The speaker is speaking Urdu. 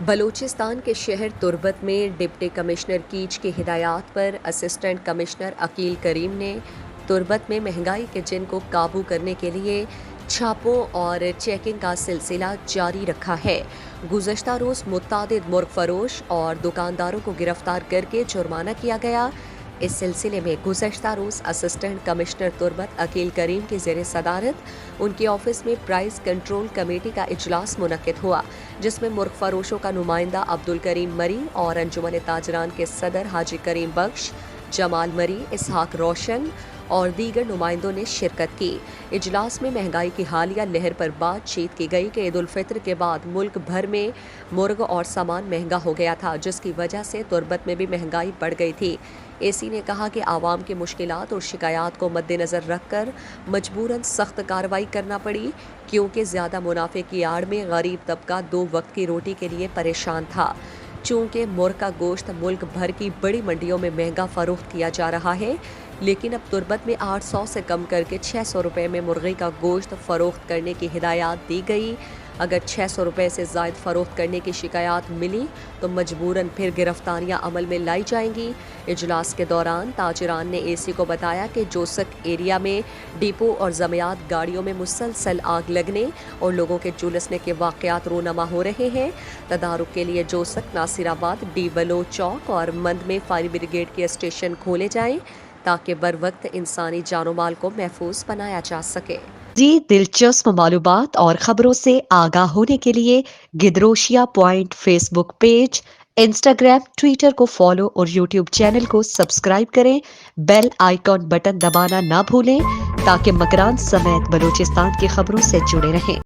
بلوچستان کے شہر تربت میں ڈپٹی کمشنر کیچ کی ہدایات پر اسسٹنٹ کمشنر عقیل کریم نے تربت میں مہنگائی کے جن کو قابو کرنے کے لیے چھاپوں اور چیکنگ کا سلسلہ جاری رکھا ہے۔ گزشتہ روز متعدد مرغ فروش اور دکانداروں کو گرفتار کر کے جرمانہ کیا گیا۔ اس سلسلے میں گزشتہ روز اسسٹنٹ کمشنر تربت عقیل کریم کی زیر صدارت ان کے آفس میں پرائز کنٹرول کمیٹی کا اجلاس منعقد ہوا، جس میں مرغ فروشوں کا نمائندہ عبدالکریم مری اور انجمن تاجران کے صدر حاجی کریم بخش، جمال مری، اسحاق روشن اور دیگر نمائندوں نے شرکت کی۔ اجلاس میں مہنگائی کی حالیہ لہر پر بات چیت کی گئی کہ عید الفطر کے بعد ملک بھر میں مرغ اور سامان مہنگا ہو گیا تھا، جس کی وجہ سے تربت میں بھی مہنگائی بڑھ گئی تھی۔ اے سی نے کہا کہ عوام کی مشکلات اور شکایات کو مد نظر رکھ کر مجبوراً سخت کارروائی کرنا پڑی، کیونکہ زیادہ منافع کی آڑ میں غریب طبقہ 2 وقت کی روٹی کے لیے پریشان تھا۔ چونکہ مرغ کا گوشت ملک بھر کی بڑی منڈیوں میں مہنگا فروخت کیا جا رہا ہے، لیکن اب تربت میں 800 سے کم کر کے 600 روپے میں مرغی کا گوشت فروخت کرنے کی ہدایات دی گئی۔ اگر 600 روپے سے زائد فروخت کرنے کی شکایات ملی تو مجبوراً پھر گرفتاریاں عمل میں لائی جائیں گی۔ اجلاس کے دوران تاجران نے اے سی کو بتایا کہ جوسک ایریا میں ڈپو اور زمیات گاڑیوں میں مسلسل آگ لگنے اور لوگوں کے جھلسنے کے واقعات رونما ہو رہے ہیں۔ تدارک کے لیے جوسک، ناصر آباد، ڈی بلوچ چوک اور مند میں فائر بریگیڈ کے اسٹیشن کھولے جائیں تاکہ بروقت انسانی جان و مال کو محفوظ بنایا جا سکے۔ دلچسپ معلومات اور خبروں سے آگاہ ہونے کے لیے Gedrosia point Facebook page, Instagram, Twitter کو فالو اور یوٹیوب چینل کو سبسکرائب کریں۔ بیل آئیکن بٹن دبانا نہ بھولیں تاکہ مکران سمیت بلوچستان کی خبروں سے جڑے رہیں۔